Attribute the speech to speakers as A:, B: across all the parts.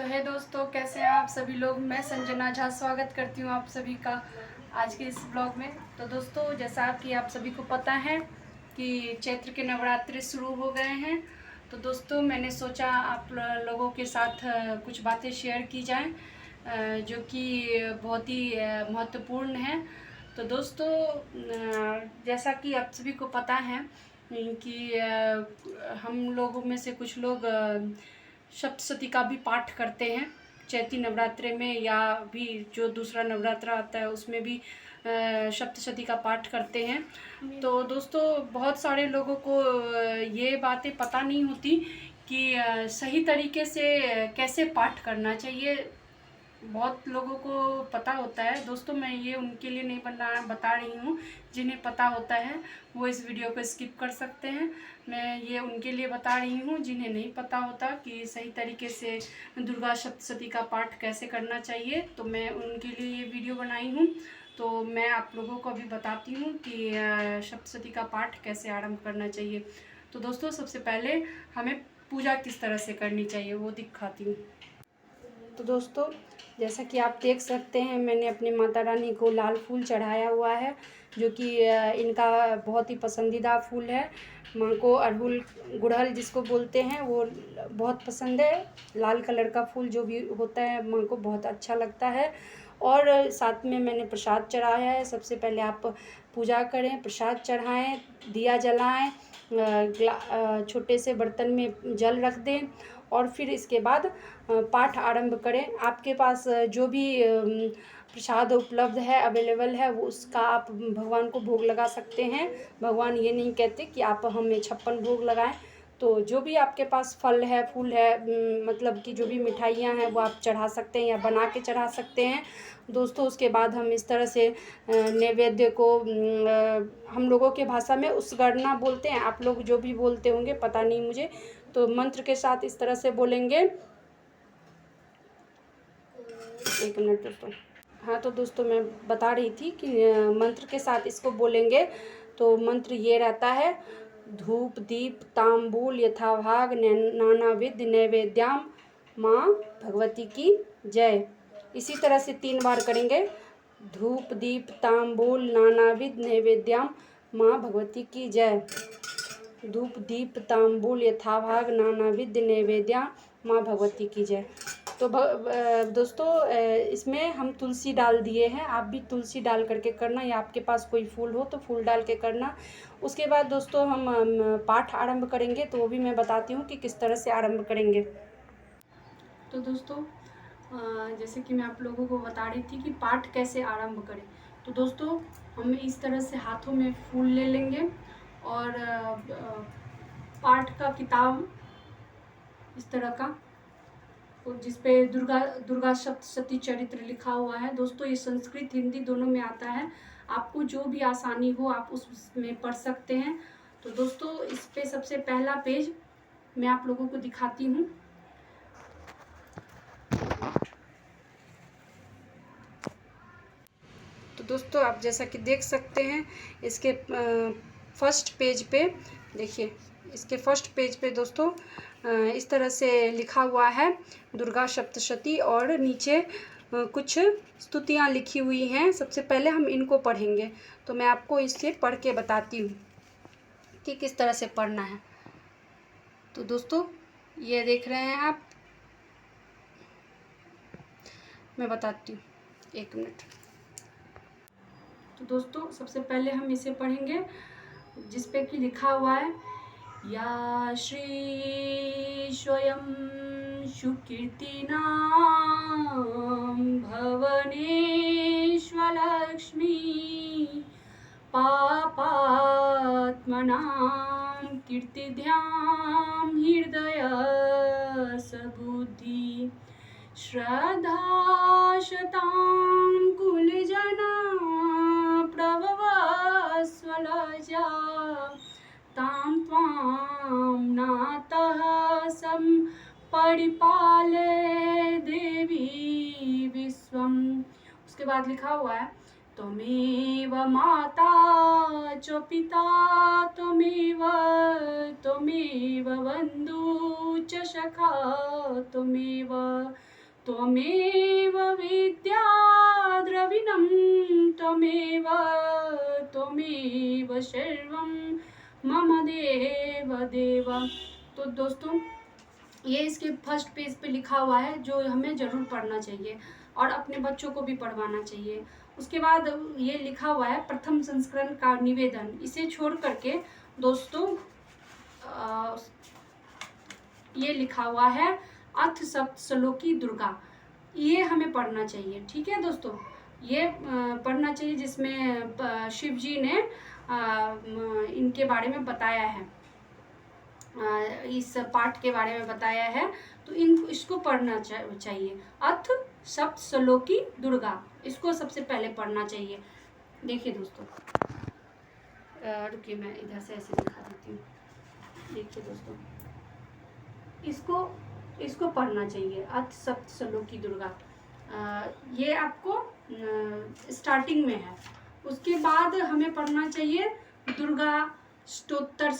A: तो है दोस्तों, कैसे हैं आप सभी लोग। मैं संजना झा स्वागत करती हूँ आप सभी का आज के इस ब्लॉग में। तो दोस्तों, जैसा कि आप सभी को पता है कि चैत्र के नवरात्रि शुरू हो गए हैं। तो दोस्तों, मैंने सोचा आप लोगों के साथ कुछ बातें शेयर की जाएं, जो कि बहुत ही महत्वपूर्ण है। तो दोस्तों, जैसा कि आप सभी को पता है कि हम लोगों में से कुछ लोग सप्तशती का भी पाठ करते हैं चैती नवरात्रे में, या भी जो दूसरा नवरात्र आता है उसमें भी सप्तशती का पाठ करते हैं। तो दोस्तों, बहुत सारे लोगों को ये बातें पता नहीं होती कि सही तरीके से कैसे पाठ करना चाहिए। बहुत लोगों को पता होता है दोस्तों, मैं ये उनके लिए नहीं बता रही हूँ। जिन्हें पता होता है वो इस वीडियो को स्किप कर सकते हैं। मैं ये उनके लिए बता रही हूँ जिन्हें नहीं पता होता कि सही तरीके से दुर्गा सप्तशती का पाठ कैसे करना चाहिए। तो मैं उनके लिए ये वीडियो बनाई हूँ। तो मैं आप लोगों को अभी बताती हूँ कि सप्तशती का पाठ कैसे आरंभ करना चाहिए। तो दोस्तों, सबसे पहले हमें पूजा किस तरह से करनी चाहिए वो दिखाती हूँ। तो दोस्तों, जैसा कि आप देख सकते हैं, मैंने अपनी माता रानी को लाल फूल चढ़ाया हुआ है, जो कि इनका बहुत ही पसंदीदा फूल है। माँ को अड़हुल गुड़हल जिसको बोलते हैं वो बहुत पसंद है। लाल कलर का फूल जो भी होता है माँ को बहुत अच्छा लगता है। और साथ में मैंने प्रसाद चढ़ाया है। सबसे पहले आप पूजा करें, प्रसाद चढ़ाएं, दिया जलाएं, छोटे से बर्तन में जल रख दें और फिर इसके बाद पाठ आरंभ करें। आपके पास जो भी प्रसाद उपलब्ध है, अवेलेबल है, वो उसका आप भगवान को भोग लगा सकते हैं। भगवान ये नहीं कहते कि आप हमें 56 भोग लगाएं। तो जो भी आपके पास फल है, फूल है, मतलब कि जो भी मिठाइयाँ हैं वो आप चढ़ा सकते हैं या बना के चढ़ा सकते हैं दोस्तों। उसके बाद हम इस तरह से नैवेद्य को हम लोगों के भाषा में उसगरना बोलते हैं, आप लोग जो भी बोलते होंगे पता नहीं मुझे। तो मंत्र के साथ इस तरह से बोलेंगे। एक मिनट दोस्तों। हाँ, तो दोस्तों मैं बता रही थी कि मंत्र के साथ इसको बोलेंगे। तो मंत्र ये रहता है: धूप दीप तांबूल यथाभाग नानाविध नैवेद्याम माँ भगवती की जय। इसी तरह से 3 बार करेंगे। धूप दीप तांबूल नानाविध नैवेद्याम माँ भगवती की जय। धूप दीप तांबूल यथाभाग नानाविध नैवेद्या माँ भगवती की जय। तो दोस्तों, इसमें हम तुलसी डाल दिए हैं। आप भी तुलसी डाल करके करना, या आपके पास कोई फूल हो तो फूल डाल के करना। उसके बाद दोस्तों हम पाठ आरंभ करेंगे, तो वो भी मैं बताती हूँ कि किस तरह से आरंभ करेंगे। तो दोस्तों, जैसे कि मैं आप लोगों को बता रही थी कि पाठ कैसे आरंभ करें। तो दोस्तों, हम इस तरह से हाथों में फूल ले लेंगे और पाठ का किताब इस तरह का, जिस पे दुर्गा सप्तशती चरित्र लिखा हुआ है। दोस्तों, ये संस्कृत हिंदी दोनों में आता है। आपको जो भी आसानी हो आप उसमें पढ़ सकते हैं। तो दोस्तों, इस पे सबसे पहला पेज मैं आप लोगों को दिखाती हूँ। तो दोस्तों, आप जैसा कि देख सकते हैं, इसके फर्स्ट पेज पे देखिए, इसके फर्स्ट पेज पे दोस्तों इस तरह से लिखा हुआ है दुर्गा सप्तशती, और नीचे कुछ स्तुतियाँ लिखी हुई हैं। सबसे पहले हम इनको पढ़ेंगे। तो मैं आपको इससे पढ़ के बताती हूँ कि किस तरह से पढ़ना है। तो दोस्तों, ये देख रहे हैं आप, मैं बताती हूँ, एक मिनट। तो दोस्तों, सबसे पहले हम इसे पढ़ेंगे, जिस पे कि लिखा हुआ है: या श्री स्वयं सुकीर्तिनां भवनेश्वलक्ष्मी पापात्मनां कीर्तिध्यां हृदय सबुद्धि श्रद्धाशतां कुलजना प्रभवस्वलजा तां त्वां नातः सं परिपालय देवी विश्वम्। उसके बाद लिखा हुआ है: त्वमेव माता च पिता त्वमेव बन्धु च सखा त्वमेव त्वमेव विद्या द्रविणं त्वमेव त्वमेव सर्वं मम देव देव। तो दोस्तों ये इसके फर्स्ट पेज पे लिखा हुआ है जो हमें ज़रूर पढ़ना चाहिए और अपने बच्चों को भी पढ़वाना चाहिए। उसके बाद ये लिखा हुआ है प्रथम संस्करण का निवेदन। इसे छोड़ करके दोस्तों ये लिखा हुआ है अथ सप्तश्लोकी दुर्गा, ये हमें पढ़ना चाहिए। ठीक है दोस्तों, ये पढ़ना चाहिए जिसमें शिव जी ने इनके बारे में बताया है, इस पाठ के बारे में बताया है। तो इसको पढ़ना चाहिए। अथ सप्तश्लोकी दुर्गा, इसको सबसे पहले पढ़ना चाहिए। देखिए दोस्तों, रुकिए मैं इधर से ऐसे दिखा देती हूँ। देखिए दोस्तों, इसको पढ़ना चाहिए अथ सप्तश्लोकी दुर्गा। ये आपको स्टार्टिंग में है। उसके बाद हमें पढ़ना चाहिए दुर्गा स्तोत्र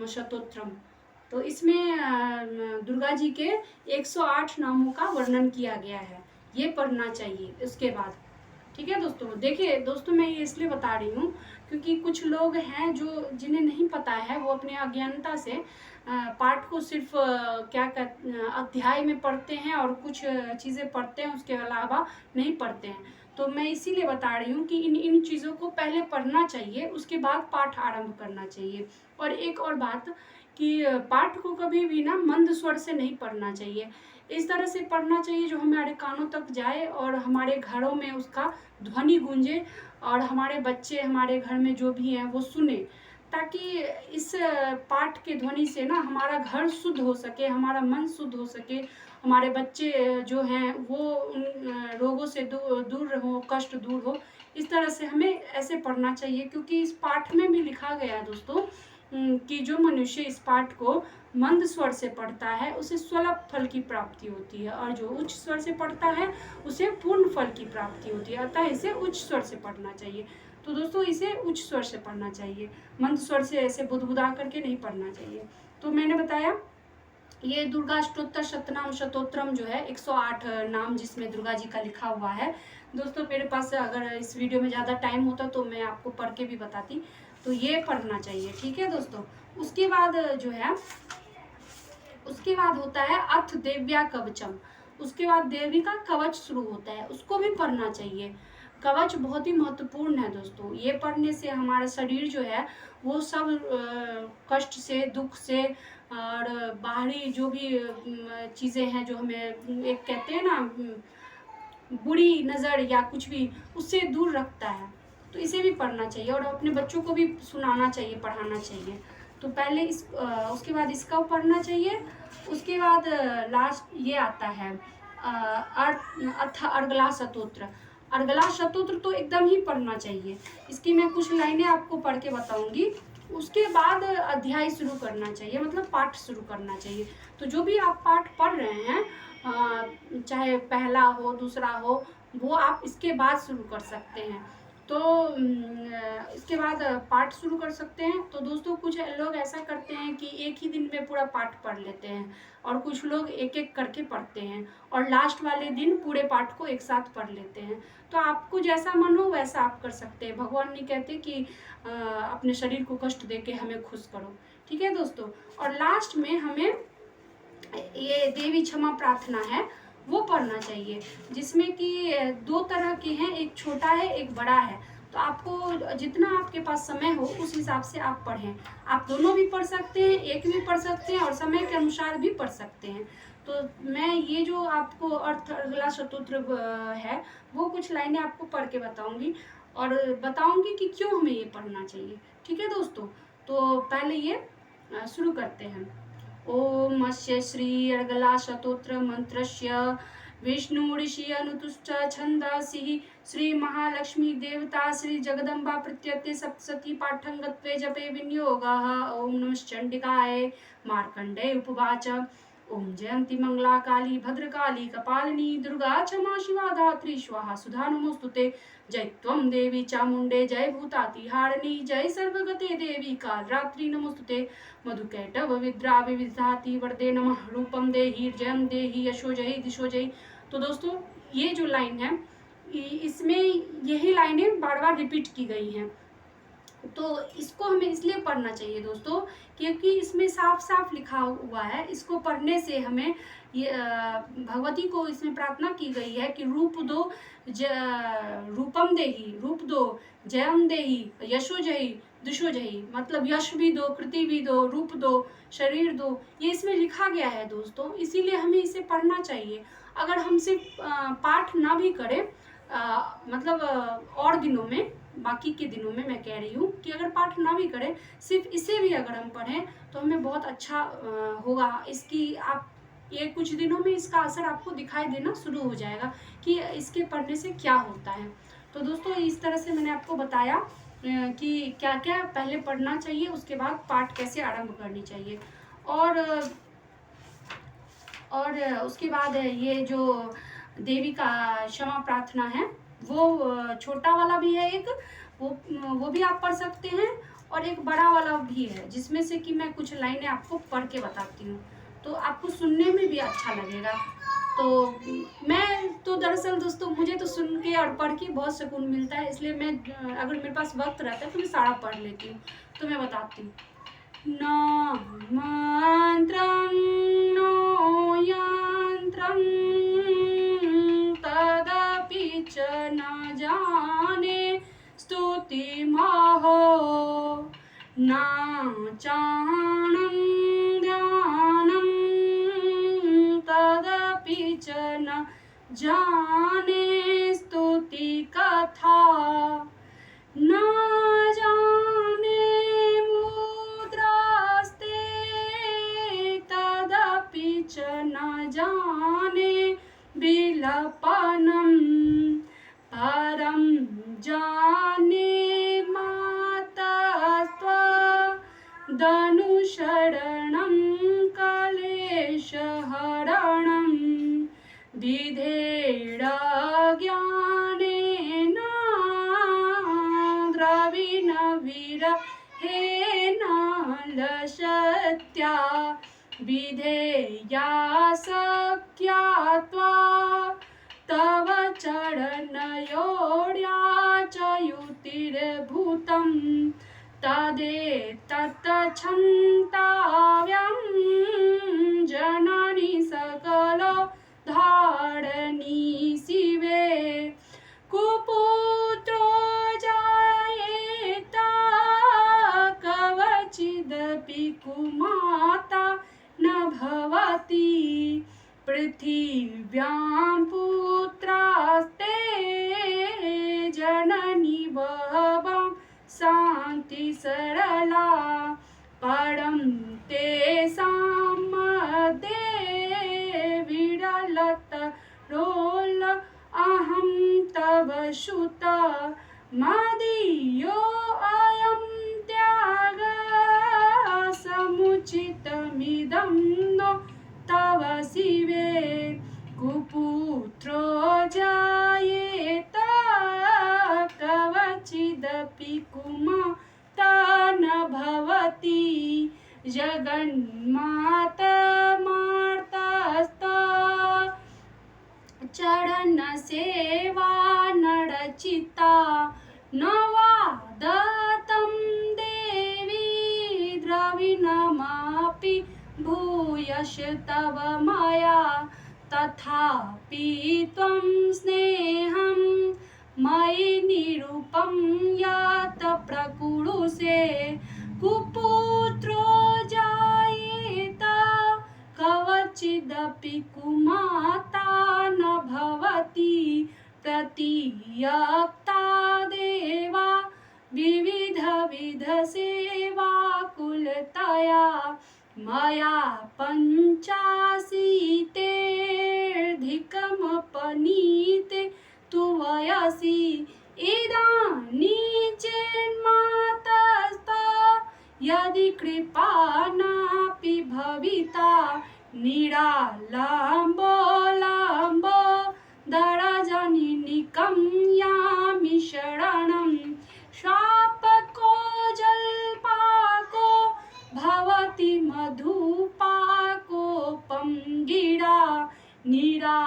A: शतोत्रम। तो इसमें दुर्गा जी के 108 नामों का वर्णन किया गया है, ये पढ़ना चाहिए उसके बाद। ठीक है दोस्तों, देखिए दोस्तों मैं ये इसलिए बता रही हूँ क्योंकि कुछ लोग हैं जो जिन्हें नहीं पता है, वो अपने अज्ञानता से पाठ को सिर्फ अध्याय में पढ़ते हैं और कुछ चीज़ें पढ़ते हैं, उसके अलावा नहीं पढ़ते हैं। तो मैं इसीलिए बता रही हूँ कि इन चीज़ों को पहले पढ़ना चाहिए, उसके बाद पाठ आरंभ करना चाहिए। और एक और बात कि पाठ को कभी भी ना मंद स्वर से नहीं पढ़ना चाहिए, इस तरह से पढ़ना चाहिए जो हमारे कानों तक जाए और हमारे घरों में उसका ध्वनि गूंजे और हमारे बच्चे हमारे घर में जो भी हैं वो सुने, ताकि इस पाठ के ध्वनि से ना हमारा घर शुद्ध हो सके, हमारा मन शुद्ध हो सके, हमारे बच्चे जो हैं वो उन रोगों से दूर हो, कष्ट दूर हो। इस तरह से हमें ऐसे पढ़ना चाहिए, क्योंकि इस पाठ में भी लिखा गया है दोस्तों कि जो मनुष्य इस पाठ को मंद स्वर से पढ़ता है उसे स्वल्प फल की प्राप्ति होती है, और जो उच्च स्वर से पढ़ता है उसे पूर्ण फल की प्राप्ति होती है। अतः इसे उच्च स्वर से पढ़ना चाहिए। तो दोस्तों इसे उच्च स्वर से पढ़ना चाहिए, मंद स्वर से ऐसे बुदबुदा करके नहीं पढ़ना चाहिए। तो मैंने बताया ये दुर्गा स्तोत्र शतोत्रम जो है 108 नाम जिसमें दुर्गा जी का लिखा हुआ है। दोस्तों मेरे पास अगर इस वीडियो में ज़्यादा टाइम होता तो मैं आपको पढ़ के भी बताती। तो ये पढ़ना चाहिए। ठीक है दोस्तों, उसके बाद जो है उसके बाद होता है अथ देव्या कवचम। उसके बाद देवी का कवच शुरू होता है, उसको भी पढ़ना चाहिए। कवच बहुत ही महत्वपूर्ण है दोस्तों, ये पढ़ने से हमारा शरीर जो है वो सब कष्ट से, दुख से और बाहरी जो भी चीज़ें हैं जो हमें एक कहते हैं ना बुरी नज़र या कुछ भी, उससे दूर रखता है। तो इसे भी पढ़ना चाहिए और अपने बच्चों को भी सुनाना चाहिए, पढ़ाना चाहिए। तो पहले उसके बाद इसका पढ़ना चाहिए। उसके बाद लास्ट ये आता है अर्गला शतोत्र। अर्गला शतोत्र तो एकदम ही पढ़ना चाहिए। इसकी मैं कुछ लाइनें आपको पढ़ के बताऊंगी। उसके बाद अध्याय शुरू करना चाहिए, मतलब पाठ शुरू करना चाहिए। तो जो भी आप पाठ पढ़ रहे हैं, चाहे पहला हो दूसरा हो, वो आप इसके बाद शुरू कर सकते हैं। तो इसके बाद पाठ शुरू कर सकते हैं। तो दोस्तों कुछ लोग ऐसा करते हैं कि एक ही दिन में पूरा पाठ पढ़ लेते हैं, और कुछ लोग एक एक करके पढ़ते हैं और लास्ट वाले दिन पूरे पाठ को एक साथ पढ़ लेते हैं। तो आपको जैसा मन हो वैसा आप कर सकते हैं। भगवान नहीं कहते कि अपने शरीर को कष्ट दे के हमें खुश करो। ठीक है दोस्तों, और लास्ट में हमें ये देवी क्षमा प्रार्थना है वो पढ़ना चाहिए, जिसमें कि 2 तरह के हैं, एक छोटा है एक बड़ा है। तो आपको जितना आपके पास समय हो उस हिसाब से आप पढ़ें। आप दोनों भी पढ़ सकते हैं, एक भी पढ़ सकते हैं और समय के अनुसार भी पढ़ सकते हैं। तो मैं ये जो आपको अर्गला शतोत्र है वो कुछ लाइनें आपको पढ़ के बताऊंगी और बताऊंगी कि क्यों हमें ये पढ़ना चाहिए। ठीक है दोस्तों, तो पहले ये शुरू करते हैं। ओम अस्य श्री अर्गला शतोत्र मंत्रस्य विष्णु ऋषि अनुतुष्ट छंदासि श्री महालक्ष्मी देवता श्री जगदम्बा प्रत्यते सप्तशती पाठंगत्वे जपे विनियोगः। ओम नमश्चंडिकाय। मार्कंडेय उपवाच ओम जयंती मंगला काली भद्रकाली कपालिनी दुर्गा क्षमा शिवा धात्री स्वाहा सुधा नमोस्तुते। जय त्वं देवी चामुंडे जय भूतातिहारिणी जय सर्वगते देवी कालरात्रि नमोस्तुते। मधुकैटभ विद्रा विविधाति वरदे नमः रूपम देहि जयं देहि यशो जय दिशो जय। तो दोस्तों ये जो लाइन है इसमें यही लाइनें बार बार रिपीट की गई हैं, तो इसको हमें इसलिए पढ़ना चाहिए दोस्तों क्योंकि इसमें साफ साफ लिखा हुआ है। इसको पढ़ने से हमें ये भगवती को इसमें प्रार्थना की गई है कि रूप दो रूपम देही, रूप दो, जयम देही, यशो जही, दिशो जही, मतलब यश भी दो, कृति भी दो, रूप दो, शरीर दो, ये इसमें लिखा गया है दोस्तों। इसीलिए हमें इसे पढ़ना चाहिए। अगर हम सिर्फ पाठ ना भी करें मतलब और दिनों में, बाकी के दिनों में मैं कह रही हूँ कि अगर पाठ ना भी करें, सिर्फ इसे भी अगर हम पढ़ें तो हमें बहुत अच्छा होगा। इसकी आप ये कुछ दिनों में इसका असर आपको दिखाई देना शुरू हो जाएगा कि इसके पढ़ने से क्या होता है। तो दोस्तों इस तरह से मैंने आपको बताया कि क्या क्या पहले पढ़ना चाहिए, उसके बाद पाठ कैसे आरंभ करनी चाहिए। और उसके बाद ये जो देवी का क्षमा प्रार्थना है वो छोटा वाला भी है एक, वो भी आप पढ़ सकते हैं, और एक बड़ा वाला भी है जिसमें से कि मैं कुछ लाइनें आपको पढ़ के बताती हूँ, तो आपको सुनने में भी अच्छा लगेगा। तो मैं तो दरअसल दोस्तों मुझे तो सुन के और पढ़ के बहुत सुकून मिलता है, इसलिए मैं अगर मेरे पास वक्त रहता है तो मैं सारा पढ़ लेती हूँ। तो मैं बताती हूँ। न मंत्रं नो यंत्रं तदपि च न जाने स्तुतिमहो न चारणं ध्यानं तदपि च न जाने स्तुति कथा न जाने मुद्रास्ते तदपि च न जाने विलपनं परं जाने मातस्त्वदनुसरणं कलेशहरणं विधेड ज्ञानेन द्रविण विरहेण लसत्या विधेया सख्या त्वा तव चरणयोड्या च युतिर्भूतं तदेतत्क्षन्ताव्यं जननी सकलो धारणी शिवे कुपुत्रो जायेत कवचिदपि कुमाता न भवति पृथिव्यां पुत्रास्ते जननी बहवं शान्ति सरला परं तेषां मध्ये विरलतरोल अहं तव सुता मदीयो अयं त्यागः समुचितमिदं नो तव शिवे कुपुत्रो जायेत कवचिदपि कुमाता न भवति जगन्मातर्मार्तस्ता चरण सेवा नरचिता न वादतं देवी द्रविणमपि भूयश तव मया तथापि त्वं स्नेहं मयि निरूपं यात प्रकुरुषे कुपुत्रो जायेत कवचिदपि कुमाता न भवति प्रतियक्ता देवा विविध सेवा कुलतया मया पञ्चाशीतेऽधिकमपनीते तु वयसि इदानीं चेन्मातस्ता यदि कृपा नापि भविता निरालम्बो लम्बो दरजनि निकम्यामि शरणं शापको जल्पाको भवति मधुपाकोपं गिरा निरा